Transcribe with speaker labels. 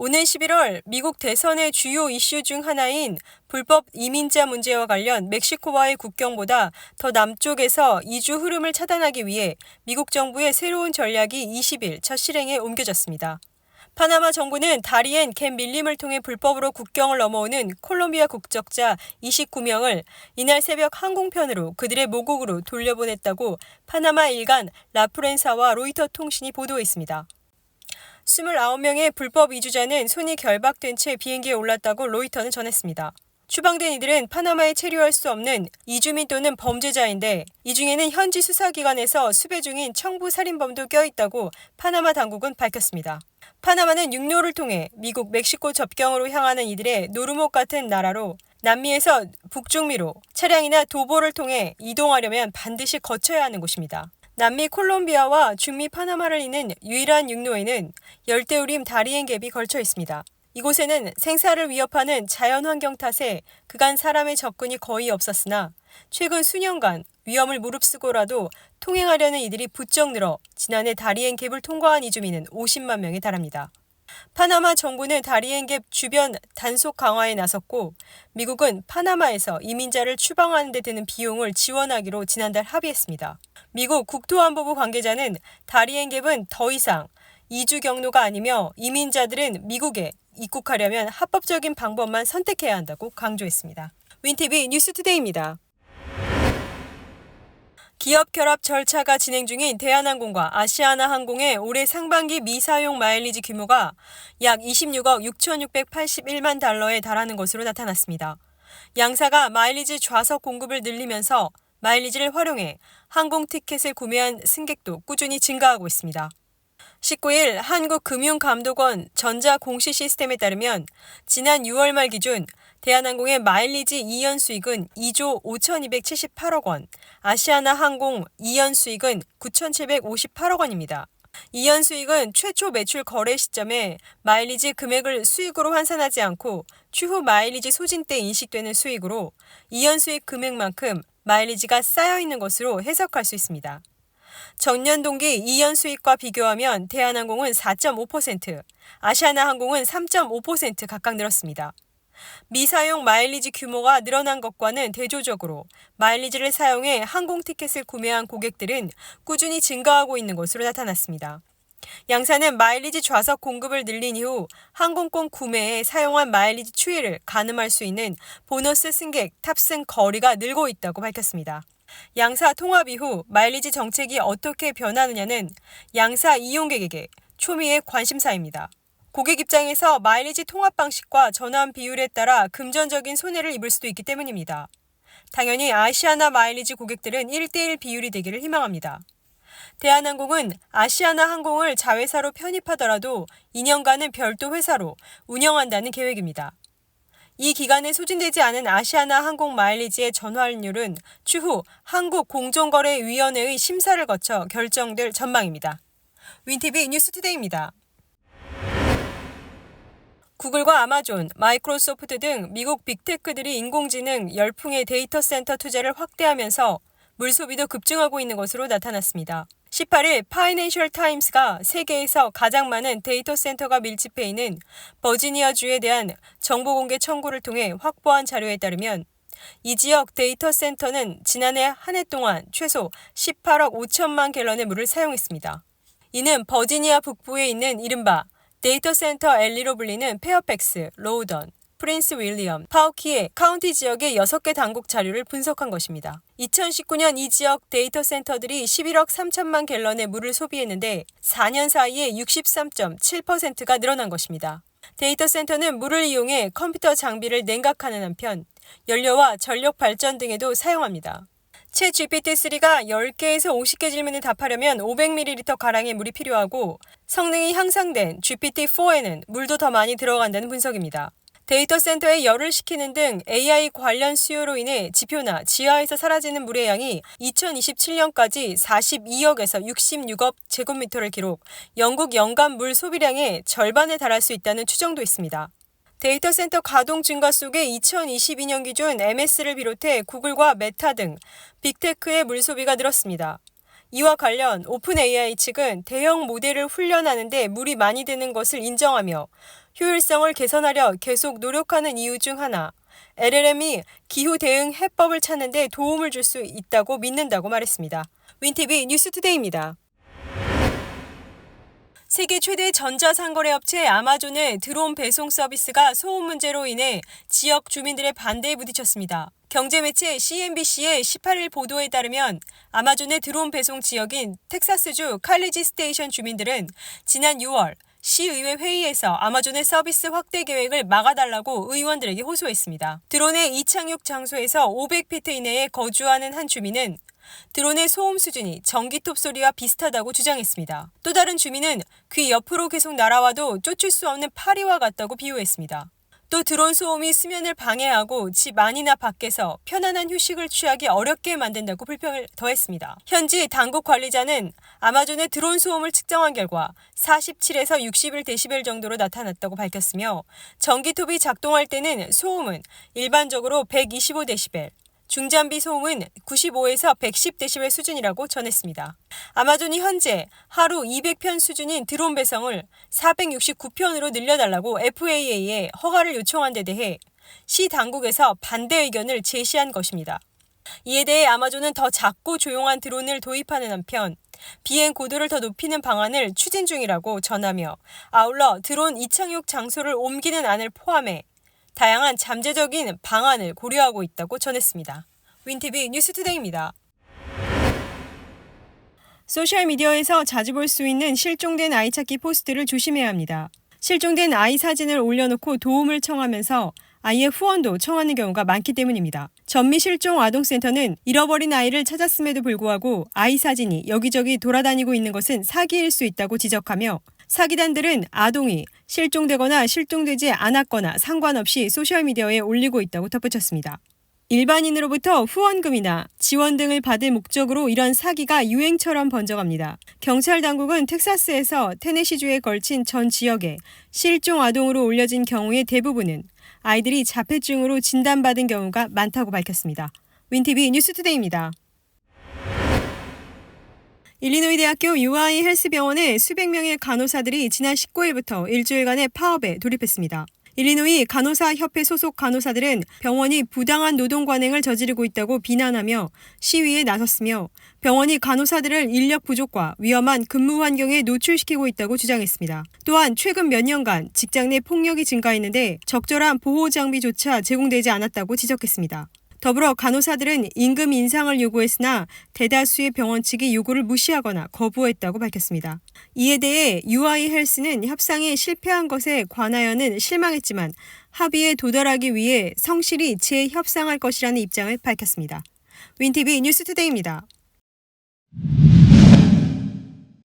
Speaker 1: 오는 11월 미국 대선의 주요 이슈 중 하나인 불법 이민자 문제와 관련 멕시코와의 국경보다 더 남쪽에서 이주 흐름을 차단하기 위해 미국 정부의 새로운 전략이 20일 첫 실행에 옮겨졌습니다. 파나마 정부는 다리엔 갭 밀림을 통해 불법으로 국경을 넘어오는 콜롬비아 국적자 29명을 이날 새벽 항공편으로 그들의 모국으로 돌려보냈다고 파나마 일간 라프렌사와 로이터 통신이 보도했습니다. 29명의 불법 이주자는 손이 결박된 채 비행기에 올랐다고 로이터는 전했습니다. 추방된 이들은 파나마에 체류할 수 없는 이주민 또는 범죄자인데 이 중에는 현지 수사기관에서 수배 중인 청부 살인범도 껴있다고 파나마 당국은 밝혔습니다. 파나마는 육로를 통해 미국, 멕시코 접경으로 향하는 이들의 노루목 같은 나라로 남미에서 북중미로 차량이나 도보를 통해 이동하려면 반드시 거쳐야 하는 곳입니다. 남미 콜롬비아와 중미 파나마를 잇는 유일한 육로에는 열대우림 다리엔 갭이 걸쳐 있습니다. 이곳에는 생사를 위협하는 자연환경 탓에 그간 사람의 접근이 거의 없었으나 최근 수년간 위험을 무릅쓰고라도 통행하려는 이들이 부쩍 늘어 지난해 다리엔 갭을 통과한 이주민은 50만 명에 달합니다. 파나마 정부는 다리엔 갭 주변 단속 강화에 나섰고 미국은 파나마에서 이민자를 추방하는 데 드는 비용을 지원하기로 지난달 합의했습니다. 미국 국토안보부 관계자는 다리엔 갭은 더 이상 이주 경로가 아니며 이민자들은 미국에 입국하려면 합법적인 방법만 선택해야 한다고 강조했습니다. 윈티비 뉴스투데이입니다. 기업 결합 절차가 진행 중인 대한항공과 아시아나항공의 올해 상반기 미사용 마일리지 규모가 약 26억 6,681만 달러에 달하는 것으로 나타났습니다. 양사가 마일리지 좌석 공급을 늘리면서 마일리지를 활용해 항공 티켓을 구매한 승객도 꾸준히 증가하고 있습니다. 19일 한국금융감독원 전자공시 시스템에 따르면 지난 6월 말 기준 대한항공의 마일리지 2연 수익은 2조 5,278억 원, 아시아나항공 2연 수익은 9,758억 원입니다. 2연 수익은 최초 매출 거래 시점에 마일리지 금액을 수익으로 환산하지 않고 추후 마일리지 소진 때 인식되는 수익으로 2연 수익 금액만큼 마일리지가 쌓여 있는 것으로 해석할 수 있습니다. 전년 동기 2연 수익과 비교하면 대한항공은 4.5%, 아시아나항공은 3.5% 각각 늘었습니다. 미사용 마일리지 규모가 늘어난 것과는 대조적으로 마일리지를 사용해 항공 티켓을 구매한 고객들은 꾸준히 증가하고 있는 것으로 나타났습니다. 양사는 마일리지 좌석 공급을 늘린 이후 항공권 구매에 사용한 마일리지 추이를 가늠할 수 있는 보너스 승객 탑승 거리가 늘고 있다고 밝혔습니다. 양사 통합 이후 마일리지 정책이 어떻게 변하느냐는 양사 이용객에게 초미의 관심사입니다. 고객 입장에서 마일리지 통합 방식과 전환 비율에 따라 금전적인 손해를 입을 수도 있기 때문입니다. 당연히 아시아나 마일리지 고객들은 1대1 비율이 되기를 희망합니다. 대한항공은 아시아나 항공을 자회사로 편입하더라도 2년간은 별도 회사로 운영한다는 계획입니다. 이 기간에 소진되지 않은 아시아나 항공 마일리지의 전환율은 추후 한국공정거래위원회의 심사를 거쳐 결정될 전망입니다. 윈티비 뉴스투데이입니다. 구글과 아마존, 마이크로소프트 등 미국 빅테크들이 인공지능 열풍의 데이터 센터 투자를 확대하면서 물소비도 급증하고 있는 것으로 나타났습니다. 18일 파이낸셜 타임스가 세계에서 가장 많은 데이터 센터가 밀집해 있는 버지니아주에 대한 정보 공개 청구를 통해 확보한 자료에 따르면 이 지역 데이터 센터는 지난해 한 해 동안 최소 18억 5천만 갤런의 물을 사용했습니다. 이는 버지니아 북부에 있는 이른바 데이터 센터 엘리로 불리는 페어팩스, 로우던, 프린스 윌리엄, 파우키의 카운티 지역의 6개 당국 자료를 분석한 것입니다. 2019년 이 지역 데이터 센터들이 11억 3천만 갤런의 물을 소비했는데 4년 사이에 63.7%가 늘어난 것입니다. 데이터 센터는 물을 이용해 컴퓨터 장비를 냉각하는 한편 연료와 전력 발전 등에도 사용합니다. 챗 GPT-3가 10개에서 50개 질문에 답하려면 500ml가량의 물이 필요하고 성능이 향상된 GPT-4에는 물도 더 많이 들어간다는 분석입니다. 데이터 센터에 열을 식히는 등 AI 관련 수요로 인해 지표나 지하에서 사라지는 물의 양이 2027년까지 42억에서 66억 제곱미터를 기록, 영국 연간 물 소비량의 절반에 달할 수 있다는 추정도 있습니다. 데이터 센터 가동 증가 속에 2022년 기준 MS를 비롯해 구글과 메타 등 빅테크의 물 소비가 늘었습니다. 이와 관련 오픈 AI 측은 대형 모델을 훈련하는 데 물이 많이 드는 것을 인정하며 효율성을 개선하려 계속 노력하는 이유 중 하나, LLM이 기후 대응 해법을 찾는 데 도움을 줄 수 있다고 믿는다고 말했습니다. 윈티비 뉴스투데이입니다. 세계 최대 전자상거래 업체 아마존의 드론 배송 서비스가 소음 문제로 인해 지역 주민들의 반대에 부딪혔습니다. 경제매체 CNBC의 18일 보도에 따르면 아마존의 드론 배송 지역인 텍사스주 칼리지 스테이션 주민들은 지난 6월 시의회 회의에서 아마존의 서비스 확대 계획을 막아달라고 의원들에게 호소했습니다. 드론의 이착륙 장소에서 500피트 이내에 거주하는 한 주민은 드론의 소음 수준이 전기톱 소리와 비슷하다고 주장했습니다. 또 다른 주민은 귀 옆으로 계속 날아와도 쫓을 수 없는 파리와 같다고 비유했습니다. 또 드론 소음이 수면을 방해하고 집 안이나 밖에서 편안한 휴식을 취하기 어렵게 만든다고 불평을 더했습니다. 현지 당국 관리자는 아마존의 드론 소음을 측정한 결과 47에서 61데시벨 정도로 나타났다고 밝혔으며 전기톱이 작동할 때는 소음은 일반적으로 125데시벨, 중장비 소음은 95에서 110데시벨 수준이라고 전했습니다. 아마존이 현재 하루 200편 수준인 드론 배송을 469편으로 늘려달라고 FAA에 허가를 요청한 데 대해 시 당국에서 반대 의견을 제시한 것입니다. 이에 대해 아마존은 더 작고 조용한 드론을 도입하는 한편 비행 고도를 더 높이는 방안을 추진 중이라고 전하며 아울러 드론 이착륙 장소를 옮기는 안을 포함해 다양한 잠재적인 방안을 고려하고 있다고 전했습니다. 윈티비 뉴스투데이입니다. 소셜미디어에서 자주 볼 수 있는 실종된 아이 찾기 포스트를 조심해야 합니다. 실종된 아이 사진을 올려놓고 도움을 청하면서 아이의 후원도 청하는 경우가 많기 때문입니다. 전미실종아동센터는 잃어버린 아이를 찾았음에도 불구하고 아이 사진이 여기저기 돌아다니고 있는 것은 사기일 수 있다고 지적하며 사기단들은 아동이 실종되거나 실종되지 않았거나 상관없이 소셜미디어에 올리고 있다고 덧붙였습니다. 일반인으로부터 후원금이나 지원 등을 받을 목적으로 이런 사기가 유행처럼 번져갑니다. 경찰 당국은 텍사스에서 테네시주에 걸친 전 지역에 실종 아동으로 올려진 경우의 대부분은 아이들이 자폐증으로 진단받은 경우가 많다고 밝혔습니다. 윈티비 뉴스투데이입니다. 일리노이 대학교 UI 헬스병원의 수백 명의 간호사들이 지난 19일부터 일주일간의 파업에 돌입했습니다. 일리노이 간호사협회 소속 간호사들은 병원이 부당한 노동 관행을 저지르고 있다고 비난하며 시위에 나섰으며 병원이 간호사들을 인력 부족과 위험한 근무 환경에 노출시키고 있다고 주장했습니다. 또한 최근 몇 년간 직장 내 폭력이 증가했는데 적절한 보호 장비조차 제공되지 않았다고 지적했습니다. 더불어 간호사들은 임금 인상을 요구했으나 대다수의 병원 측이 요구를 무시하거나 거부했다고 밝혔습니다. 이에 대해 UI 헬스는 협상에 실패한 것에 관하여는 실망했지만 합의에 도달하기 위해 성실히 재협상할 것이라는 입장을 밝혔습니다. 윈티비 뉴스투데이입니다.